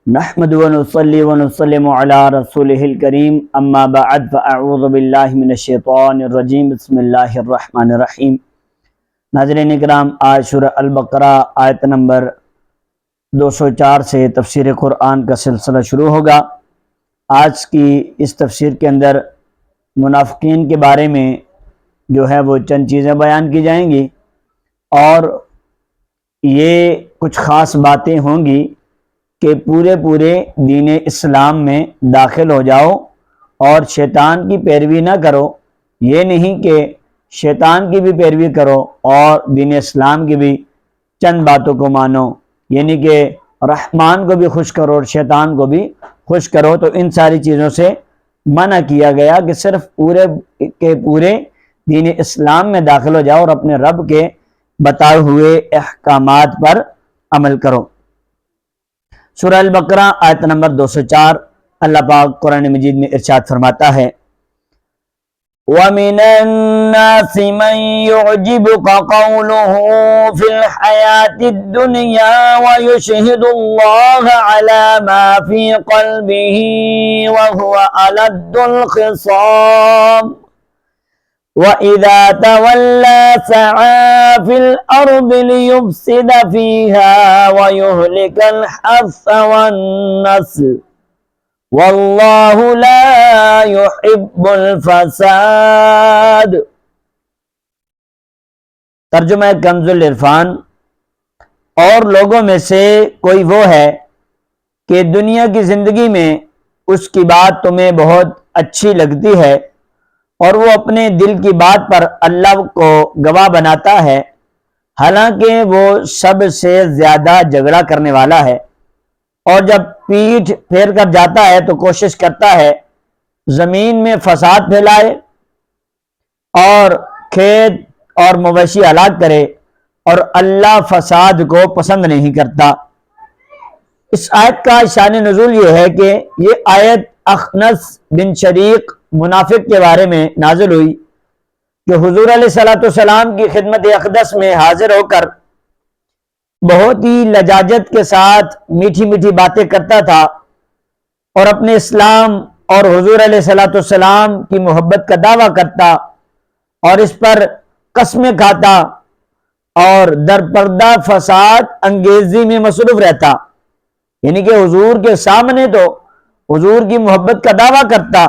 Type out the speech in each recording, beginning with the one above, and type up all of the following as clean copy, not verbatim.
نحمد ونصلي ونسلم على رسوله الكريم اما بعد فاعوذ باللہ من الشیطان الرجیم بسم اللہ الرحمن الرحیم۔ ناظرین اکرام، آج سورہ البقرہ آیت نمبر 204 سے تفسیر قرآن کا سلسلہ شروع ہوگا۔ آج کی اس تفسیر کے اندر منافقین کے بارے میں جو ہے وہ چند چیزیں بیان کی جائیں گی، اور یہ کچھ خاص باتیں ہوں گی کہ پورے دین اسلام میں داخل ہو جاؤ اور شیطان کی پیروی نہ کرو۔ یہ نہیں کہ شیطان کی بھی پیروی کرو اور دین اسلام کی بھی چند باتوں کو مانو، یعنی کہ رحمان کو بھی خوش کرو اور شیطان کو بھی خوش کرو۔ تو ان ساری چیزوں سے منع کیا گیا کہ صرف پورے دین اسلام میں داخل ہو جاؤ اور اپنے رب کے بتائے ہوئے احکامات پر عمل کرو۔ سورہ البقرہ آیت نمبر 204، اللہ پاک قرآن مجید میں ارشاد فرماتا ہے، وَمِنَ النَّاسِ مَن يُعْجِبُكَ قَوْلُهُ فِي الْحَيَاةِ الدُّنْيَا وَيُشْهِدُ اللَّهَ عَلَى مَا فِي قَلْبِهِ وَهُوَ أَلَدُّ الْخِصَامِ وَإِذَا تَوَلَّى سَعَىٰ فِي الْأَرْضِ لِيُفْسِدَ فِيهَا وَيُهْلِكَ الْحَرْثَ وَالنَّسْلَ وَاللَّهُ لَا يُحِبُّ الْفَسَادَ۔ ترجمہ کنز العرفان۔ اور لوگوں میں سے کوئی وہ ہے کہ دنیا کی زندگی میں اس کی بات تمہیں بہت اچھی لگتی ہے اور وہ اپنے دل کی بات پر اللہ کو گواہ بناتا ہے، حالانکہ وہ سب سے زیادہ جھگڑا کرنے والا ہے، اور جب پیٹھ پھیر کر جاتا ہے تو کوشش کرتا ہے زمین میں فساد پھیلائے اور کھیت اور مویشی ہلاک کرے، اور اللہ فساد کو پسند نہیں کرتا۔ اس آیت کا شان نزول یہ ہے کہ یہ آیت اخنس بن شریق منافق کے بارے میں نازل ہوئی، جو حضور علیہ السلام کی خدمت اقدس میں حاضر ہو کر بہت ہی لجاجت کے ساتھ میٹھی میٹھی باتیں کرتا تھا، اور اپنے اسلام اور حضور علیہ السلام کی محبت کا دعویٰ کرتا اور اس پر قسمیں کھاتا اور در پردہ فساد انگیزی میں مصروف رہتا، یعنی کہ حضور کے سامنے تو حضور کی محبت کا دعویٰ کرتا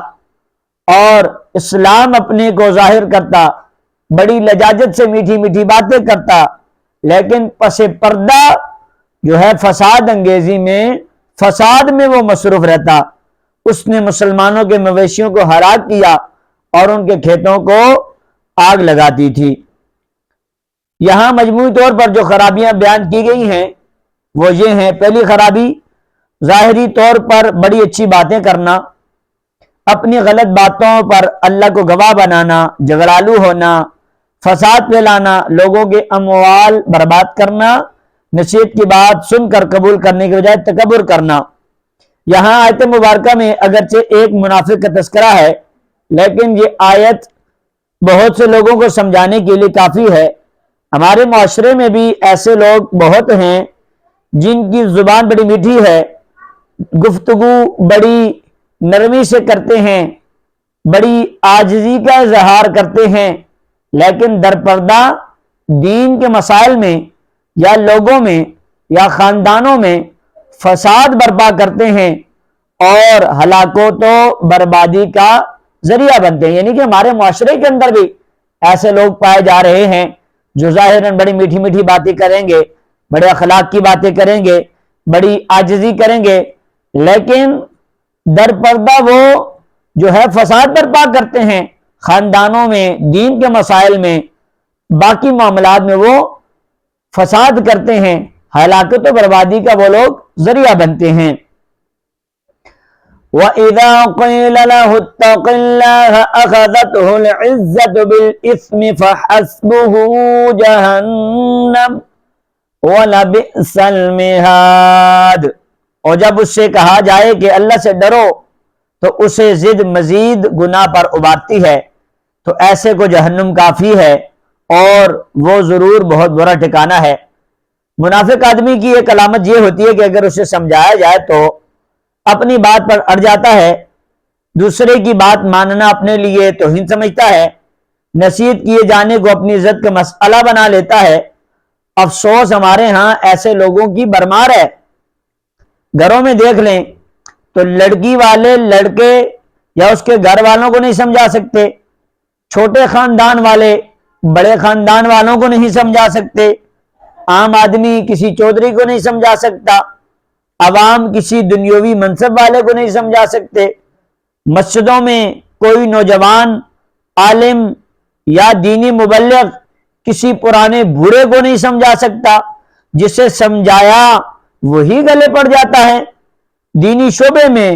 اور اسلام اپنے کو ظاہر کرتا، بڑی لجاجت سے میٹھی میٹھی باتیں کرتا، لیکن پس پردہ جو ہے فساد انگیزی میں، فساد میں وہ مصروف رہتا۔ اس نے مسلمانوں کے مویشیوں کو ہلاک کیا اور ان کے کھیتوں کو آگ لگاتی تھی۔ یہاں مجموعی طور پر جو خرابیاں بیان کی گئی ہیں وہ یہ ہیں۔ پہلی خرابی، ظاہری طور پر بڑی اچھی باتیں کرنا، اپنی غلط باتوں پر اللہ کو گواہ بنانا، جھگڑالو ہونا، فساد پھیلانا، لوگوں کے اموال برباد کرنا، نصیحت کی بات سن کر قبول کرنے کے بجائے تکبر کرنا۔ یہاں آیت مبارکہ میں اگرچہ ایک منافق کا تذکرہ ہے، لیکن یہ آیت بہت سے لوگوں کو سمجھانے کے لیے کافی ہے۔ ہمارے معاشرے میں بھی ایسے لوگ بہت ہیں جن کی زبان بڑی میٹھی ہے، گفتگو بڑی نرمی سے کرتے ہیں، بڑی عاجزی کا اظہار کرتے ہیں، لیکن در پردہ دین کے مسائل میں یا لوگوں میں یا خاندانوں میں فساد برپا کرتے ہیں اور ہلاکت و بربادی کا ذریعہ بنتے ہیں۔ یعنی کہ ہمارے معاشرے کے اندر بھی ایسے لوگ پائے جا رہے ہیں جو ظاہراً بڑی میٹھی میٹھی باتیں کریں گے، بڑے اخلاق کی باتیں کریں گے، بڑی عاجزی کریں گے، لیکن در پردہ وہ جو ہے فساد برپا کرتے ہیں، خاندانوں میں، دین کے مسائل میں، باقی معاملات میں وہ فساد کرتے ہیں، ہلاکت و بربادی کا وہ لوگ ذریعہ بنتے ہیں۔ وَإِذَا قِيلَ لَهُ اتَّقِ اللَّهَ أَخَذَتْهُ الْعِزَّةُ بِالْإِثْمِ فَحَسْبُهُ جَهَنَّمُ وَلَبِئْسَ الْمِهَادُ۔ اور جب اس سے کہا جائے کہ اللہ سے ڈرو تو اسے ضد مزید گناہ پر ابارتی ہے، تو ایسے کو جہنم کافی ہے اور وہ ضرور بہت برا ٹھکانہ ہے۔ منافق آدمی کی ایک علامت یہ ہوتی ہے کہ اگر اسے سمجھایا جائے تو اپنی بات پر اڑ جاتا ہے، دوسرے کی بات ماننا اپنے لیے توہین سمجھتا ہے، نصیحت کیے جانے کو اپنی عزت کا مسئلہ بنا لیتا ہے۔ افسوس ہمارے ہاں ایسے لوگوں کی بھرمار ہے۔ گھروں میں دیکھ لیں تو لڑکی والے لڑکے یا اس کے گھر والوں کو نہیں سمجھا سکتے، چھوٹے خاندان والے بڑے خاندان والوں کو نہیں سمجھا سکتے، عام آدمی کسی چودھری کو نہیں سمجھا سکتا، عوام کسی دنیاوی منصب والے کو نہیں سمجھا سکتے۔ مسجدوں میں کوئی نوجوان عالم یا دینی مبلغ کسی پرانے بوڑھے کو نہیں سمجھا سکتا، جسے سمجھایا وہی گلے پڑ جاتا ہے۔ دینی شعبے میں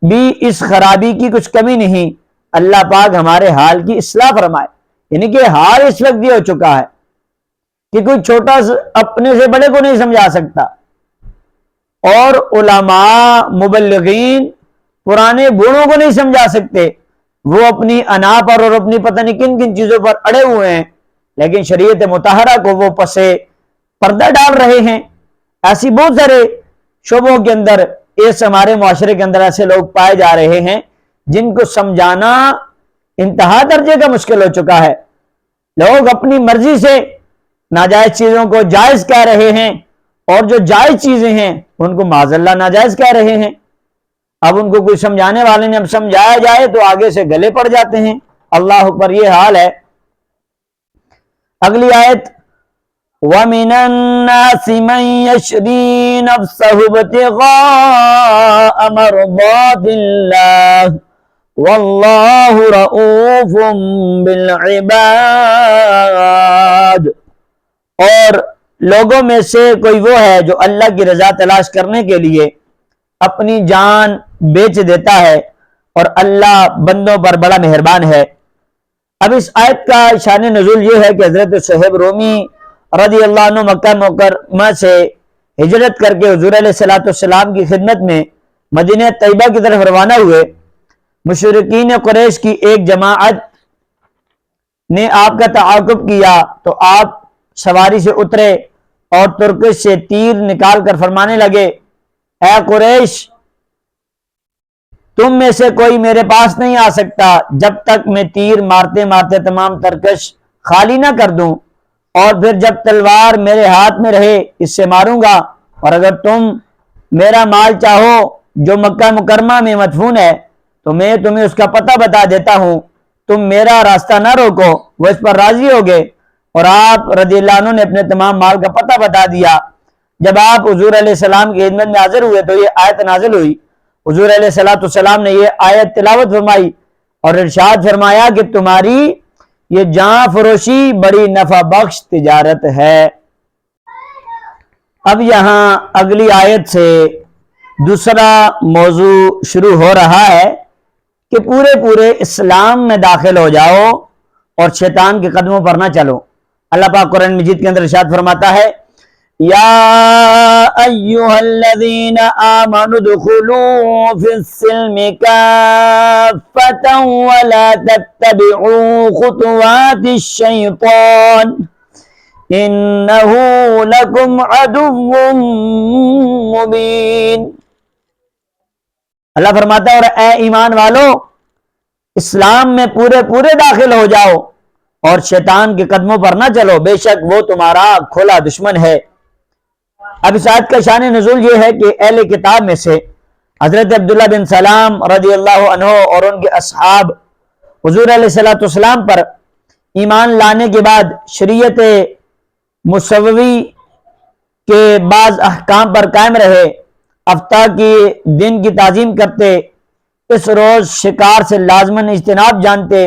بھی اس خرابی کی کچھ کمی نہیں۔ اللہ پاک ہمارے حال کی اصلاح فرمائے۔ یعنی کہ حال اس وقت یہ ہو چکا ہے کہ کوئی چھوٹا اپنے سے بڑے کو نہیں سمجھا سکتا، اور علماء مبلغین پرانے بوڑھوں کو نہیں سمجھا سکتے۔ وہ اپنی انا پر اور اپنی پتہ نہیں کن کن چیزوں پر اڑے ہوئے ہیں، لیکن شریعت مطہرہ کو وہ پسے پردہ ڈال رہے ہیں۔ ایسی بہت سارے شعبوں کے اندر اس ہمارے معاشرے کے اندر ایسے لوگ پائے جا رہے ہیں جن کو سمجھانا انتہا درجے کا مشکل ہو چکا ہے۔ لوگ اپنی مرضی سے ناجائز چیزوں کو جائز کہہ رہے ہیں، اور جو جائز چیزیں ہیں ان کو معاذ اللہ ناجائز کہہ رہے ہیں۔ اب ان کو کوئی سمجھانے والے نے اب سمجھایا جائے تو آگے سے گلے پڑ جاتے ہیں۔ اللہ اکبر، یہ حال ہے۔ اگلی آیت، وَمِنَ النَّاسِ مَن يَشْرِي نَفْسَهُ ابْتِغَاءَ مَرْضَاتِ اللَّهِ وَاللَّهُ رَءُوفٌ بِالْعِبَادِ۔ اور لوگوں میں سے کوئی وہ ہے جو اللہ کی رضا تلاش کرنے کے لیے اپنی جان بیچ دیتا ہے، اور اللہ بندوں پر بڑا مہربان ہے۔ اب اس آیت کا شان نزول یہ ہے کہ حضرت صہیب رومی رضی اللہ عنہ مکہ مکرمہ سے ہجرت کر کے حضور علیہ السلام کی خدمت میں مدینہ طیبہ کی طرف روانہ ہوئے۔ مشرکین قریش کی ایک جماعت نے آپ کا تعاقب کیا تو آپ سواری سے اترے اور ترکش سے تیر نکال کر فرمانے لگے، اے قریش، تم میں سے کوئی میرے پاس نہیں آ سکتا جب تک میں تیر مارتے مارتے تمام ترکش خالی نہ کر دوں، اور پھر جب تلوار میرے ہاتھ میں رہے اس سے ماروں گا، اور اگر تم میرا مال چاہو جو مکہ مکرمہ میں مدفون ہے تو میں تمہیں اس کا پتہ بتا دیتا ہوں، تم میرا راستہ نہ روکو۔ وہ اس پر راضی ہو گئے، اور آپ رضی اللہ عنہ نے اپنے تمام مال کا پتہ بتا دیا۔ جب آپ حضور علیہ السلام کی خدمت میں حاضر ہوئے تو یہ آیت نازل ہوئی۔ حضور علیہ السلام نے یہ آیت تلاوت فرمائی اور ارشاد فرمایا کہ تمہاری یہ جاں فروشی بڑی نفع بخش تجارت ہے۔ اب یہاں اگلی آیت سے دوسرا موضوع شروع ہو رہا ہے کہ پورے اسلام میں داخل ہو جاؤ اور شیطان کے قدموں پر نہ چلو۔ اللہ پاک قرآن مجید کے اندر ارشاد فرماتا ہے، یا ایہا الذین آمنوا ادخلوا فی السلم کافۃ ولا تتبعوا خطوات الشیطان انہ لکم عدو مبین۔ اللہ فرماتا ہے، اور اے ایمان والو، اسلام میں پورے داخل ہو جاؤ اور شیطان کے قدموں پر نہ چلو، بے شک وہ تمہارا کھلا دشمن ہے۔ اب اس آیت کا شان نزول یہ ہے کہ اہل کتاب میں سے حضرت عبداللہ بن سلام رضی اللہ عنہ اور ان کے اصحاب حضور علیہ السلام پر ایمان لانے کے بعد شریعت موسوی کے بعض احکام پر قائم رہے، ہفتہ کی دن کی تعظیم کرتے، اس روز شکار سے لازماً اجتناب جانتے،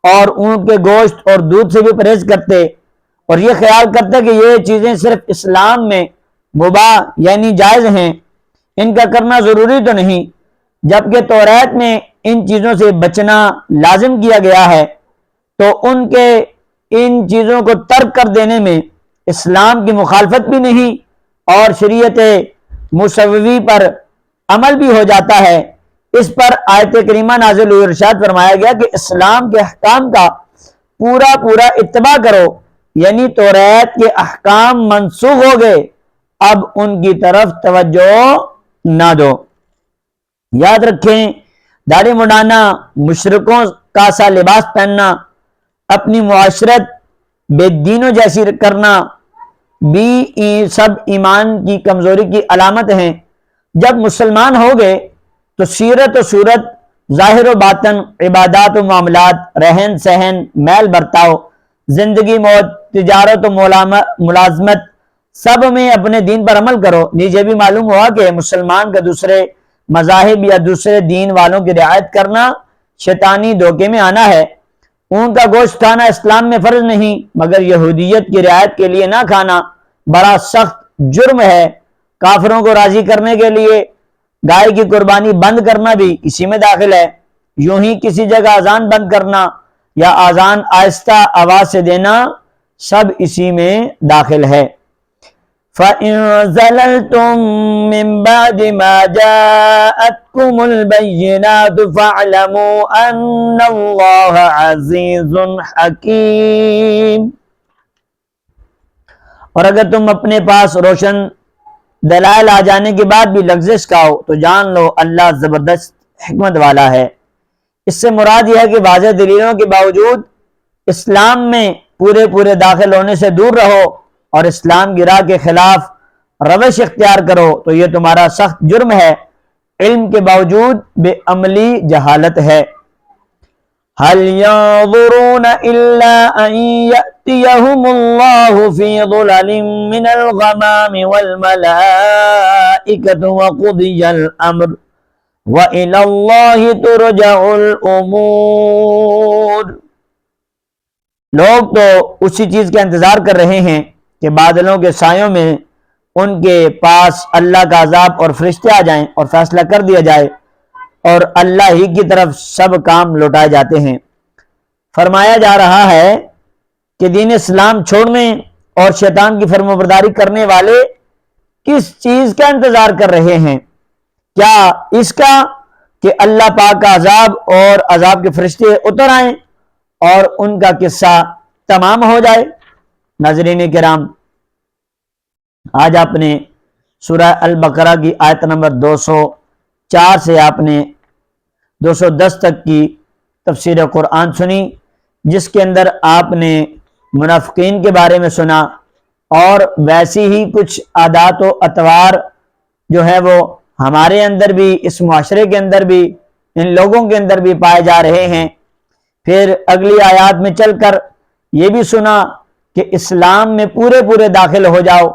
اور اونٹ کے گوشت اور دودھ سے بھی پرہیز کرتے، اور یہ خیال کرتے کہ یہ چیزیں صرف اسلام میں مباح یعنی جائز ہیں، ان کا کرنا ضروری تو نہیں، جبکہ توریت میں ان چیزوں سے بچنا لازم کیا گیا ہے، تو ان کے ان چیزوں کو ترک کر دینے میں اسلام کی مخالفت بھی نہیں، اور شریعت موسوی پر عمل بھی ہو جاتا ہے۔ اس پر آیت کریمہ نازل ہوئی، ارشاد فرمایا گیا کہ اسلام کے احکام کا پورا اتباع کرو، یعنی توریت کے احکام منسوخ ہو گئے، اب ان کی طرف توجہ نہ دو۔ یاد رکھیں داڑھی مڈانا، مشرکوں کا سا لباس پہننا، اپنی معاشرت بے دینوں جیسی کرنا بھی سب ایمان کی کمزوری کی علامت ہیں۔ جب مسلمان ہو گئے تو سیرت و صورت، ظاہر و باطن، عبادات و معاملات، رہن سہن، میل برتاؤ، زندگی موت، تجارت و ملازمت، سب میں اپنے دین پر عمل کرو۔ نیز بھی معلوم ہوا کہ مسلمان کا دوسرے مذاہب یا دوسرے دین والوں کی رعایت کرنا شیطانی دھوکے میں آنا ہے۔ اون کا گوشت کھانا اسلام میں فرض نہیں، مگر یہودیت کی رعایت کے لیے نہ کھانا بڑا سخت جرم ہے۔ کافروں کو راضی کرنے کے لیے گائے کی قربانی بند کرنا بھی اسی میں داخل ہے۔ یوں ہی کسی جگہ اذان بند کرنا یا اذان آہستہ آواز سے دینا سب اسی میں داخل ہے۔ فَإِن زَلَلْتُم مِّن بَعْدِ مَا جَاءَتْكُمُ الْبَيِّنَاتُ فَاعْلَمُوا أَنَّ اللَّهَ عَزِيزٌ حَكِيمٌ۔ اور اگر تم اپنے پاس روشن دلائل آ جانے کے بعد بھی لغزش کھاؤ تو جان لو اللہ زبردست حکمت والا ہے۔ اس سے مراد یہ ہے کہ واضح دلیلوں کے باوجود اسلام میں پورے داخل ہونے سے دور رہو اور اسلام کی راہ کے خلاف روش اختیار کرو تو یہ تمہارا سخت جرم ہے، علم کے باوجود بے عملی جہالت ہے۔ هل ينظرون إلا أن يأتيهم الله في ظلل من الغمام والملائكة وقضي الأمر وإلى الله ترجع الأمور۔ لوگ تو اسی چیز کا انتظار کر رہے ہیں کہ بادلوں کے سایوں میں ان کے پاس اللہ کا عذاب اور فرشتے آ جائیں اور فیصلہ کر دیا جائے، اور اللہ ہی کی طرف سب کام لوٹائے جاتے ہیں۔ فرمایا جا رہا ہے کہ دین اسلام چھوڑنے اور شیطان کی فرمانبرداری کرنے والے کس چیز کا انتظار کر رہے ہیں؟ کیا اس کا کہ اللہ پاک کا عذاب اور عذاب کے فرشتے اتر آئیں اور ان کا قصہ تمام ہو جائے؟ ناظرین کرام، آج آپ نے سورہ البقرہ کی آیت نمبر 204 سے آپ نے 210 تک کی تفسیر قرآن سنی، جس کے اندر آپ نے منافقین کے بارے میں سنا، اور ویسی ہی کچھ عادات و اطوار جو ہے وہ ہمارے اندر بھی، اس معاشرے کے اندر بھی، ان لوگوں کے اندر بھی پائے جا رہے ہیں۔ پھر اگلی آیات میں چل کر یہ بھی سنا کہ اسلام میں پورے داخل ہو جاؤ،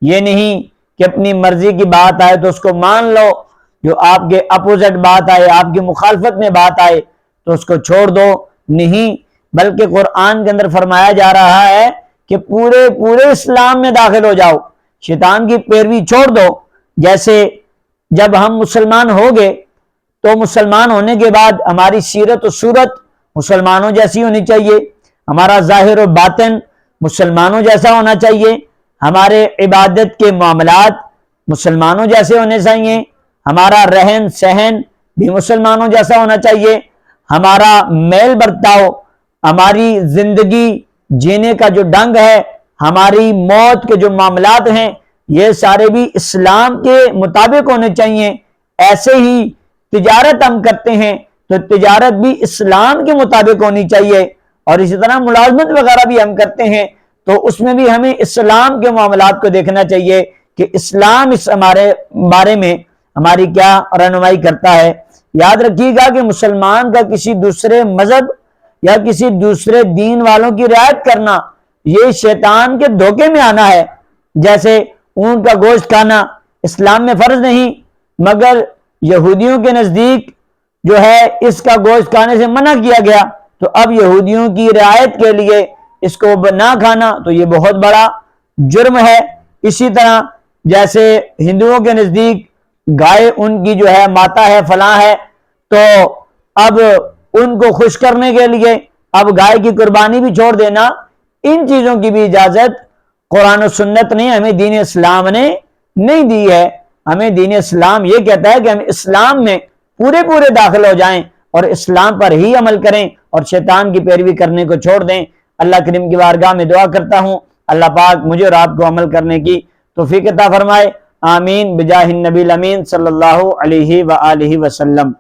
یہ نہیں کہ اپنی مرضی کی بات آئے تو اس کو مان لو، جو آپ کے اپوزٹ بات آئے، آپ کی مخالفت میں بات آئے تو اس کو چھوڑ دو، نہیں، بلکہ قرآن کے اندر فرمایا جا رہا ہے کہ پورے اسلام میں داخل ہو جاؤ، شیطان کی پیروی چھوڑ دو۔ جیسے جب ہم مسلمان ہو گئے تو مسلمان ہونے کے بعد ہماری سیرت و صورت مسلمانوں جیسی ہونی چاہیے، ہمارا ظاہر و باطن مسلمانوں جیسا ہونا چاہیے، ہمارے عبادت کے معاملات مسلمانوں جیسے ہونے چاہیے، ہمارا رہن سہن بھی مسلمانوں جیسا ہونا چاہیے، ہمارا میل برتاؤ، ہماری زندگی جینے کا جو ڈھنگ ہے، ہماری موت کے جو معاملات ہیں، یہ سارے بھی اسلام کے مطابق ہونے چاہیے۔ ایسے ہی تجارت ہم کرتے ہیں تو تجارت بھی اسلام کے مطابق ہونی چاہیے، اور اسی طرح ملازمت وغیرہ بھی ہم کرتے ہیں تو اس میں بھی ہمیں اسلام کے معاملات کو دیکھنا چاہیے کہ اسلام اس ہمارے بارے میں ہماری کیا رہنمائی کرتا ہے۔ یاد رکھیے گا کہ مسلمان کا کسی دوسرے مذہب یا کسی دوسرے دین والوں کی رعایت کرنا یہ شیطان کے دھوکے میں آنا ہے۔ جیسے اونٹ کا گوشت کھانا اسلام میں فرض نہیں، مگر یہودیوں کے نزدیک جو ہے اس کا گوشت کھانے سے منع کیا گیا، تو اب یہودیوں کی رعایت کے لیے اس کو نہ کھانا تو یہ بہت بڑا جرم ہے۔ اسی طرح جیسے ہندوؤں کے نزدیک گائے ان کی جو ہے ماتا ہے، فلاں ہے، تو اب ان کو خوش کرنے کے لیے اب گائے کی قربانی بھی چھوڑ دینا، ان چیزوں کی بھی اجازت قرآن و سنت نے ہمیں دین اسلام نے نہیں دی ہے۔ ہمیں دین اسلام یہ کہتا ہے کہ ہم اسلام میں پورے داخل ہو جائیں اور اسلام پر ہی عمل کریں اور شیطان کی پیروی کرنے کو چھوڑ دیں۔ اللہ کریم کی بارگاہ میں دعا کرتا ہوں اللہ پاک مجھے اور آپ کو عمل کرنے کی توفیق عطا فرمائے۔ آمین بجاہ النبی الامین صلی اللہ علیہ وآلہ وسلم۔